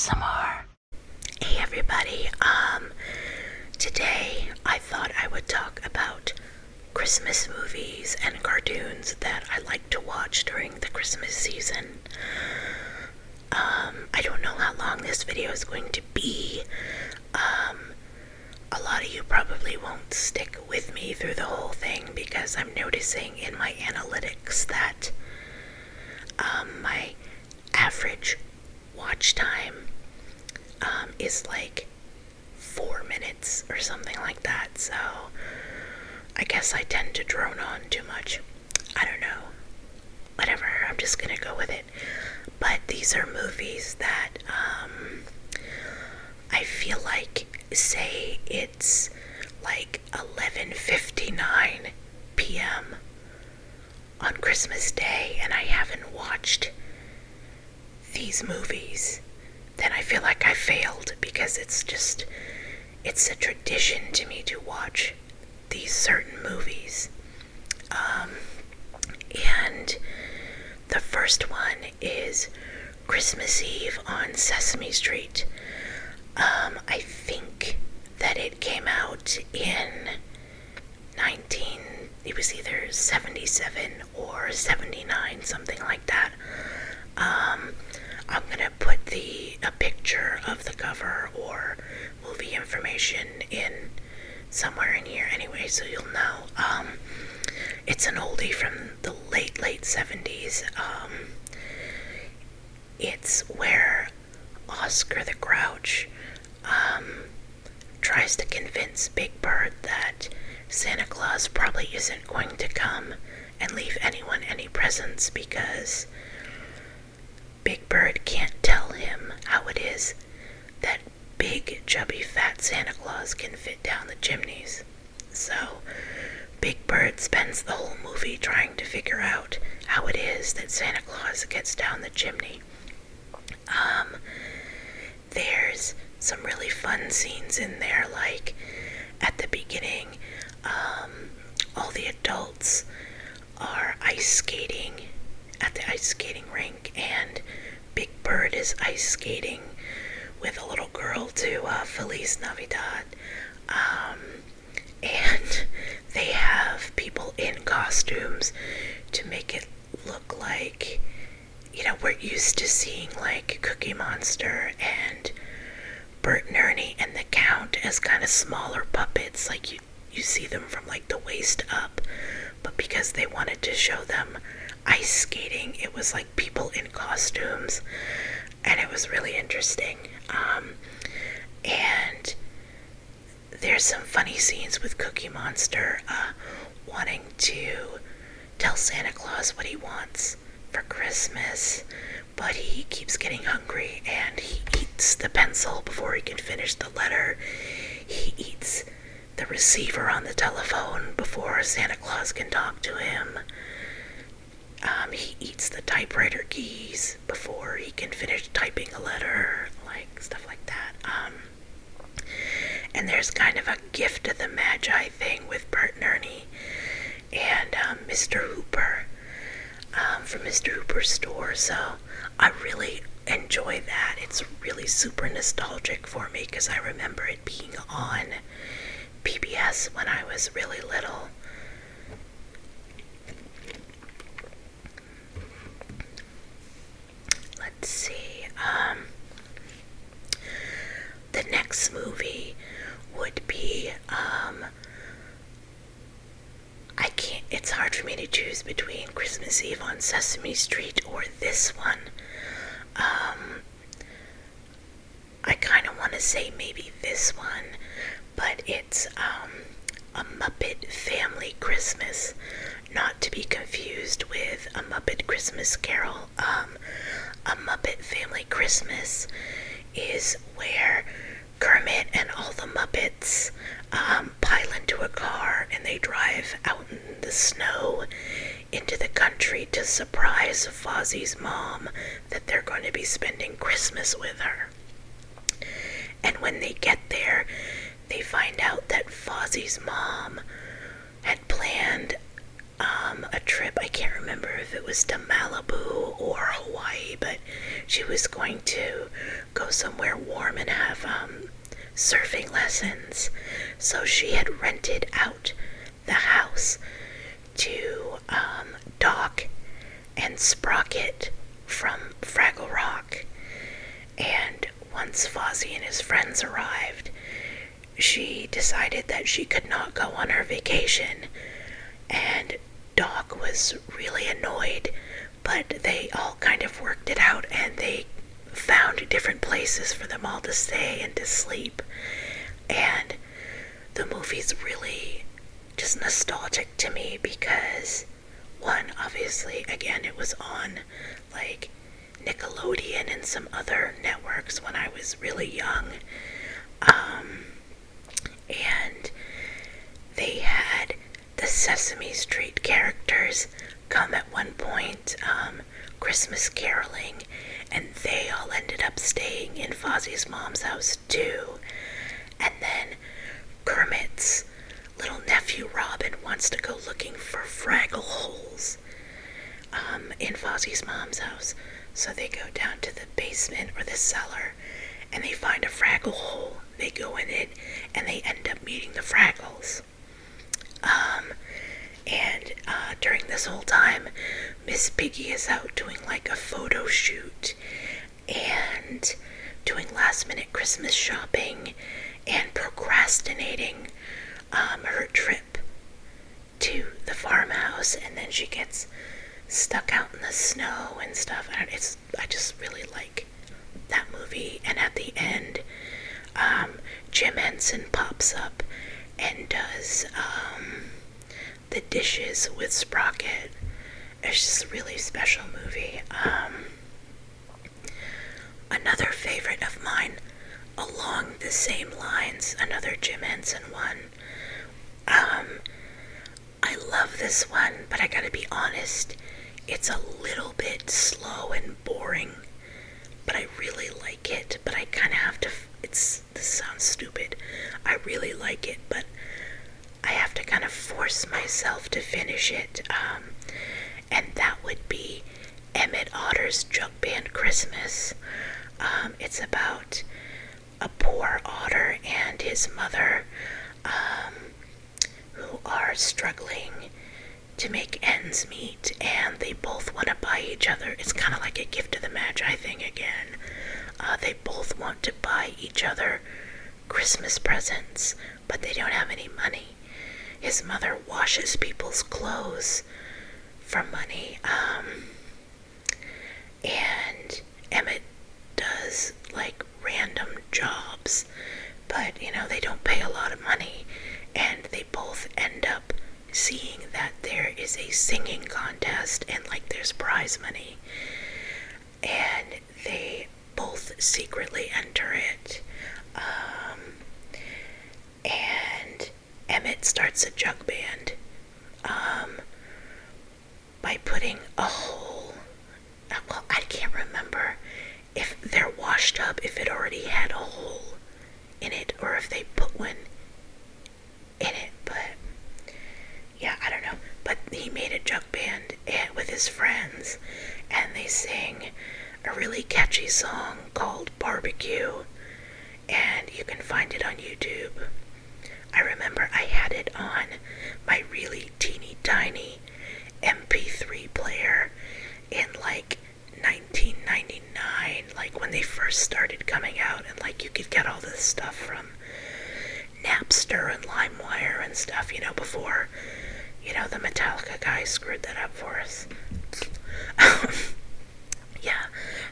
ASMR. Hey everybody, today I thought I would talk about Christmas movies and cartoons that I like to watch during the Christmas season. I don't know how long this video is going to be. A lot of you probably won't stick with me through the whole thing because I'm noticing in my analytics that my average watch time is like 4 minutes or something like that, so I guess I tend to drone on too much. I don't know. Whatever, I'm just gonna go with it. But these are movies that I feel like, say it's like 11:59 p.m. on Christmas Day and I haven't watched these movies, then I feel like I failed, because it's a tradition to me to watch these certain movies. And the first one is Christmas Eve on Sesame Street. I think that it came out in it was either 77 or 79, something like that. I'm gonna put a picture of the cover or movie information in somewhere in here anyway, so you'll know. It's an oldie from the late 70s. It's where Oscar the Grouch tries to convince Big Bird that Santa Claus probably isn't going to come and leave anyone any presents because Big Bird can't tell him how it is that big, chubby, fat Santa Claus can fit down the chimneys. So Big Bird spends the whole movie trying to figure out how it is that Santa Claus gets down the chimney. There's some really fun scenes in there, like at the beginning, all the adults are ice skating at the ice skating rink, and Big Bird is ice skating with a little girl to Feliz Navidad. And they have people in costumes to make it look like, we're used to seeing like Cookie Monster and Bert and Ernie and the Count as kind of smaller puppets, like you see them from like the waist up, but because they wanted to show them ice skating, it was like people in costumes, and it was really interesting. And there's some funny scenes with Cookie Monster wanting to tell Santa Claus what he wants for Christmas, but he keeps getting hungry and he eats the pencil before he can finish the letter. He eats the receiver on the telephone before Santa Claus can talk to him. He eats the typewriter keys before he can finish typing a letter, like stuff like that. And there's kind of a gift of the Magi thing with Bert and Ernie and Mr. Hooper from Mr. Hooper's store, so I really enjoy that. It's really super nostalgic for me because I remember it being on PBS when I was really little. Let's see. The next movie would be it's hard for me to choose between Christmas Eve on Sesame Street or this one. I kind of want to say maybe this one, but it's A Muppet Family Christmas, not to be confused with A Muppet Christmas Carol. A Muppet Family Christmas is where Kermit and all the Muppets pile into a car and they drive out in the snow into the country to surprise Fozzie's mom that they're going to be spending Christmas with her. And when they get there, they find out that Fozzie's mom had planned a trip. I can't remember if it was to Malibu or Hawaii, but she was going to go somewhere warm and have surfing lessons. So she had rented out the house to Doc and Sprocket from Fraggle Rock. And once Fozzie and his friends arrived, she decided that she could not go on her vacation. And Doc was really annoyed, but they all kind of worked it out, and they found different places for them all to stay and to sleep. And the movie's really just nostalgic to me because, one, obviously, again, it was on like Nickelodeon and some other networks when I was really young. And they had the Sesame Street characters come at one point, Christmas caroling, and they all ended up staying in Fozzie's mom's house too. And then Kermit's little nephew Robin wants to go looking for Fraggle holes in Fozzie's mom's house. So they go down to the basement or the cellar and they find a Fraggle hole. They go in it and they end up meeting the Fraggles. During this whole time, Miss Piggy is out doing like a photo shoot and doing last minute Christmas shopping and procrastinating her trip to the farmhouse, and then she gets stuck out in the snow and stuff. I just really like that movie. And at the end, Jim Henson pops up and does the dishes with Sprocket. It's just a really special movie. Another favorite of mine along the same lines, another Jim Henson one. I love this one, but I gotta be honest, it's a little bit slow and boring, but I really like it. But I kind of have to, this sounds stupid, I really like it, but I have to kind of force myself to finish it, and that would be Emmett Otter's Jug Band Christmas. It's about a poor otter and his mother, who are struggling to make ends meet, and they both want to buy each other. It's kind of like a gift of the Magi thing again. They both want to buy each other Christmas presents, but they don't have any money. His mother washes people's clothes for money, and Emmett does like random jobs, but they don't pay a lot of money, and they both end up seeing that there is a singing contest and like there's prize money, and they both secretly enter it, and Emmett starts a jug band by putting a hole, well, I can't remember if they're washed up, if it already had a hole in it, or if they put one in it, but yeah, I don't know. But he made a jug band with his friends, and they sing a really catchy song called Barbecue, and you can find it on YouTube. I remember I had it on my really teeny tiny MP3 player in like 1999, like when they first started coming out, and like you could get all this stuff from Napster and LimeWire and stuff, before, the Metallica guy screwed that up for us. Yeah,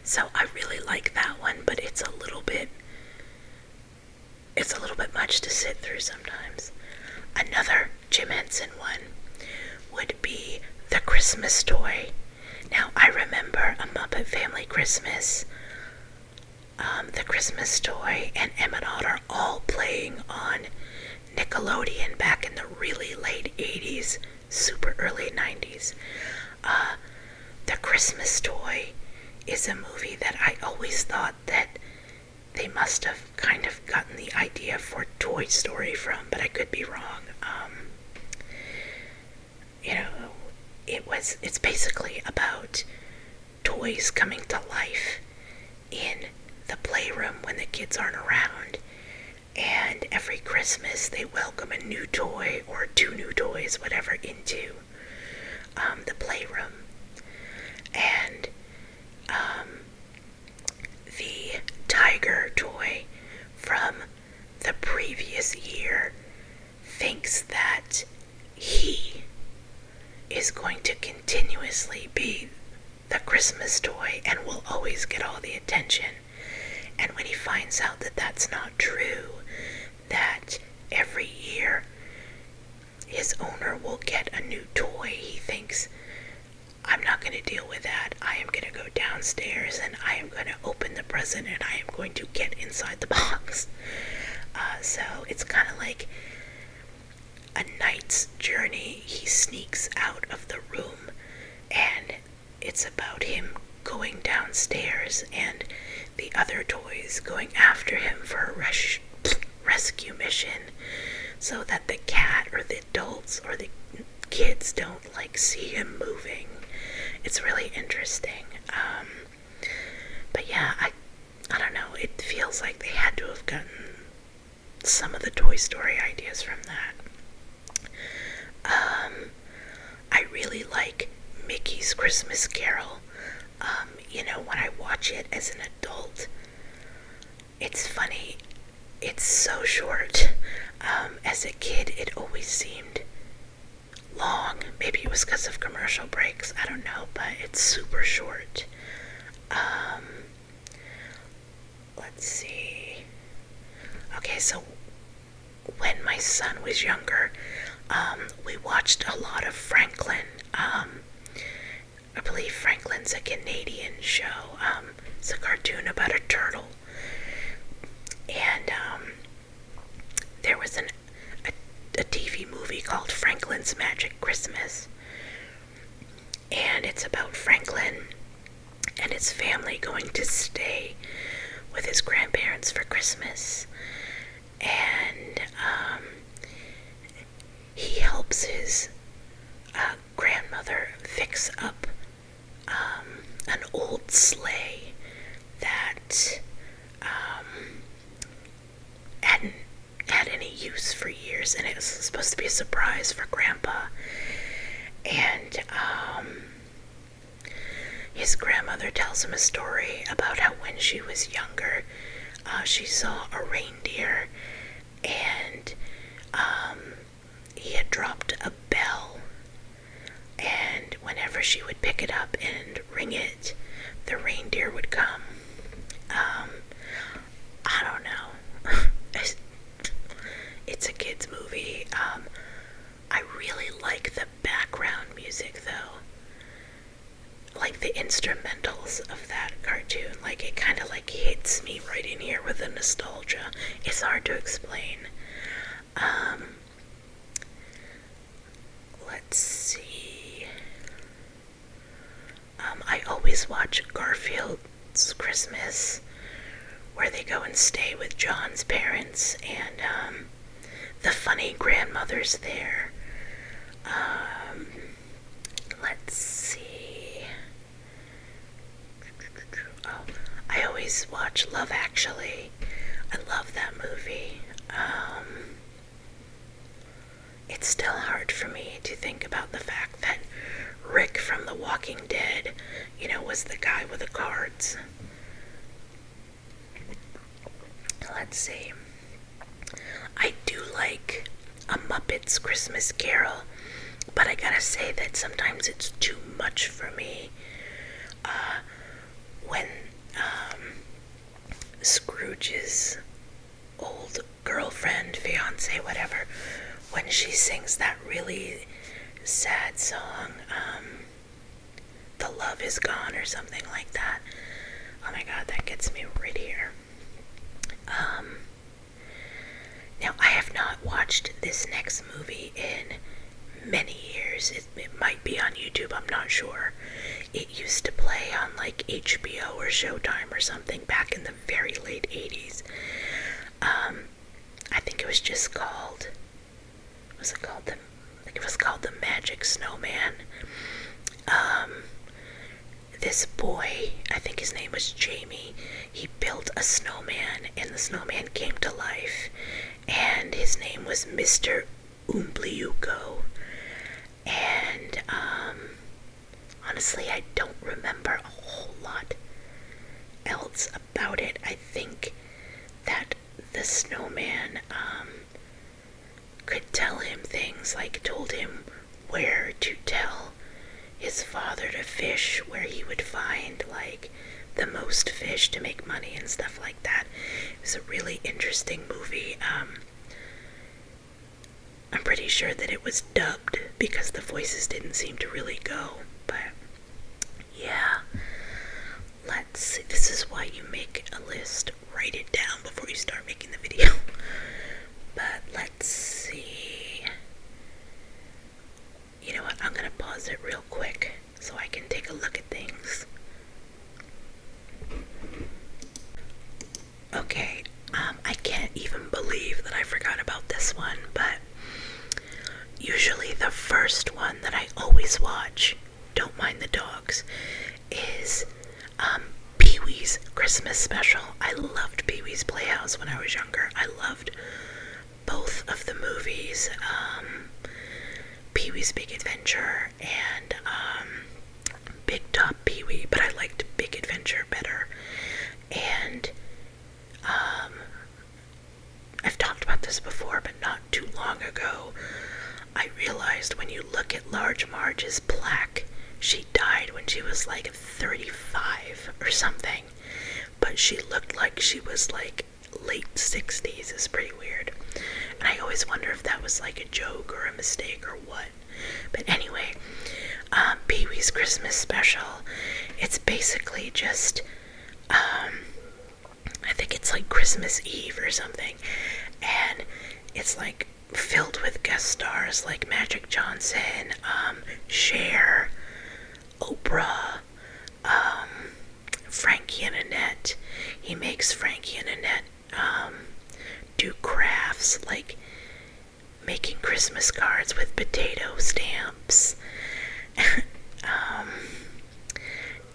so I really like that one, but it's a little bit much to sit through sometimes. Another Jim Henson one would be The Christmas Toy. Now, I remember A Muppet Family Christmas, The Christmas Toy, and Emmett Otter all playing on Nickelodeon back in the really late 80s, super early 90s. The Christmas Toy is a movie that I always thought that they must have kind of gotten the idea for Toy Story from, but I could be wrong. It's basically about toys coming to life kids aren't around. And every Christmas they welcome a new toy or 2 new toys, whatever, into the playroom. And the tiger toy from the previous year thinks that he is going to continuously be the Christmas toy and will always get all the attention. And when he finds out that that's not true, that every year his owner will get a new toy, he thinks, I'm not going to deal with that. I am going to go downstairs and I am going to open the present and I am going to get inside the box. So it's kind of like a knight's journey. He sneaks out of the room and it's about him going downstairs and the other toys going after him for a rescue mission, so that the cat or the adults or the kids don't see him moving. It's really interesting. But yeah, I don't know, it feels like they had to have gotten some of the Toy Story ideas from that. I really like Mickey's Christmas Carol. When I watch it as an adult, it's funny. It's so short. As a kid, it always seemed long. Maybe it was because of commercial breaks. I don't know, but it's super short. Let's see. Okay, so when my son was younger, we watched a lot of Franklin. I believe Franklin's a Canadian show. It's a cartoon about a turtle. And there was a TV movie called Franklin's Magic Christmas. And it's about Franklin and his family going to stay with his grandparents for Christmas. And he helps his grandmother fix up an old sleigh that hadn't had any use for years, and it was supposed to be a surprise for Grandpa. And his grandmother tells him a story about how when she was younger, she saw a reindeer, and he had dropped a bell, and whenever she would pick it up and ring it, the reindeer would come. I don't know. It's a kid's movie. I really like the background music, though. Like the instrumentals of that cartoon. It kind of hits me right in here with the nostalgia. It's hard to explain. Let's see. I always watch Garfield's Christmas, where they go and stay with John's parents, and the funny grandmother's there. Let's see. Oh, I always watch Love Actually. I love that movie. It's still hard for me to think about the fact that Rick from The Walking Dead, was the guy with the cards. Let's see. I do like A Muppet's Christmas Carol, but I gotta say that sometimes it's too much for me. When Scrooge's old girlfriend, fiance, whatever, when she sings that really sad song, The Love Is Gone or something like that. Oh my god, that gets me right here. Now, I have not watched this next movie in many years. It might be on YouTube, I'm not sure. It used to play on HBO or Showtime or something back in the very late 80s. I think it was just called, it was called The Magic Snowman. this boy, I think his name was Jamie, he built a snowman, and the snowman came to life, and his name was Mr. Umbliuko. And honestly, I don't remember a whole lot else about it. I think that the snowman could tell him things, like told him where to tell his father to fish, where he would find like the most fish to make money and stuff like that. It was a really interesting movie. I'm pretty sure that it was dubbed because the voices didn't seem to really go, but yeah. Let's see, this is why you make a list. Write it down before you start making the video. But let's see. You know what, I'm gonna pause it real quick so I can take a look at things. Okay, I can't even believe that I forgot about this one, but usually the first one that I always watch, Don't Mind the Dogs, is Pee-wee's Christmas special. I loved Pee-wee's Playhouse when I was younger. I loved both of the movies, Pee-wee's Big Adventure and Big Top Pee-wee, but I liked Big Adventure better. And I've talked about this before, but not too long ago, I realized when you look at Large Marge's plaque, she died when she was like 35 or something, but she looked like she was like late 60s. It's pretty weird. And I always wonder if that was like a joke or a mistake or what. But anyway, Pee-wee's Christmas special, it's basically just, I think it's like Christmas Eve or something, and it's like filled with guest stars like Magic Johnson, Cher, Oprah, Frankie and Annette. He makes Frankie and Annette do crafts like making Christmas cards with potato stamps.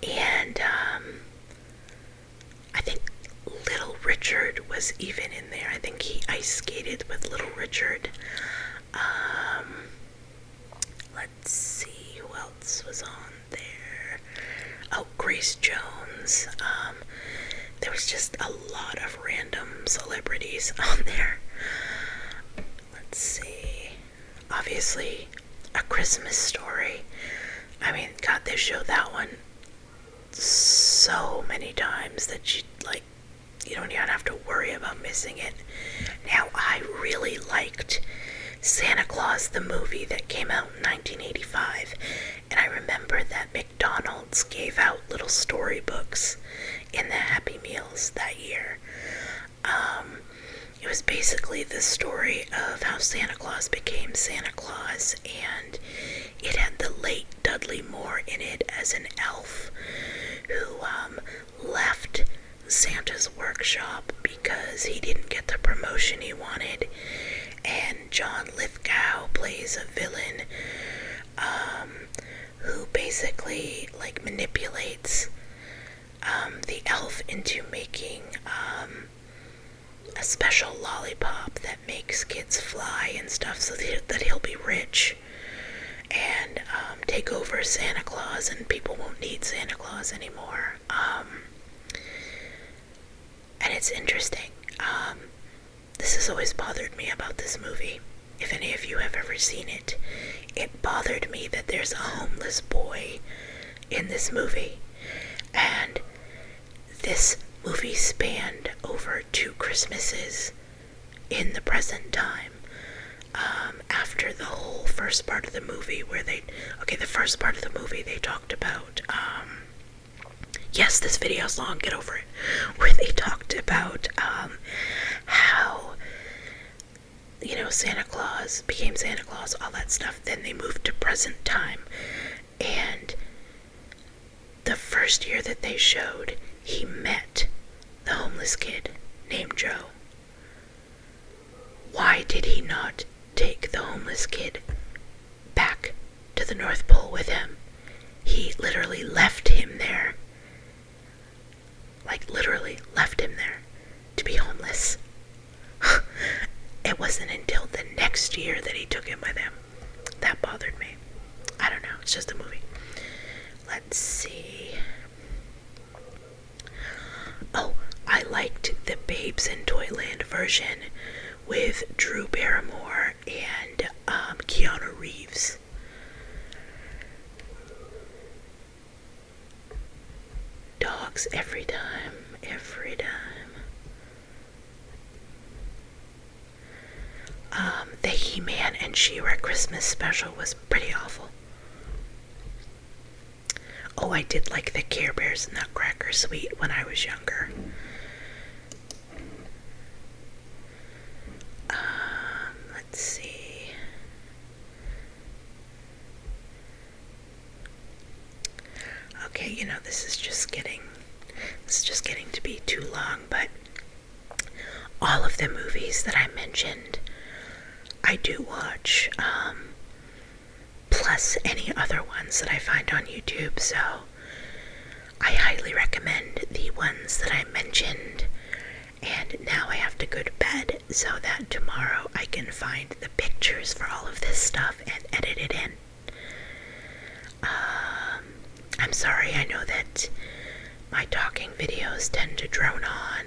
And I think Little Richard was even in there. I think he ice skated with Little Richard. Let's see who else was on there. Oh, Grace Jones. There was just a lot of random celebrities on there. Let's see. Obviously, A Christmas Story. I mean, God, they showed that one so many times that you don't even have to worry about missing it. Now, I really liked Santa Claus, the movie that came out in 1985, and I remember that McDonald's gave out little storybooks in the Happy Meals that year. It was basically the story of how Santa Claus became Santa Claus, and it had the late Dudley Moore in it as an elf who left Santa's workshop because he didn't get the promotion he wanted, and John Lithgow plays a villain who basically like manipulates the elf into making a special lollipop that makes kids fly and stuff so that he'll be rich and take over Santa Claus, and people won't need Santa Claus anymore. And it's interesting. This has always bothered me about this movie. If any of you have ever seen it, it bothered me that there's a homeless boy in this movie. And this movie spanned over 2 Christmases in the present time. After the whole first part of the movie the first part of the movie they talked about, yes, this video's long, get over it, where they talked about how, Santa Claus became Santa Claus, all that stuff. Then they moved to present time, and the first year that they showed, he met the homeless kid named Joe. Why did he not take the homeless kid back to the North Pole with him? He he literally left him there. Like, literally left him there to be homeless. It wasn't until the next year that he took him with him. That bothered me. I don't know, it's just a movie. Let's see. Oh, I liked the Babes in Toyland version with Drew Barrymore and Keanu Reeves. Dogs every time, every time. The He-Man and She-Ra Christmas special was pretty awful. Oh, I did like the Care Bears Nutcracker Suite when I was younger. Let's see. Okay, you know, this is just getting to be too long, but all of the movies that I mentioned, I do watch, plus any other ones that I find on YouTube, so I highly recommend the ones that I mentioned. And now I have to go to bed so that tomorrow I can find the pictures for all of this stuff and edit it in. I'm sorry, I know that my talking videos tend to drone on,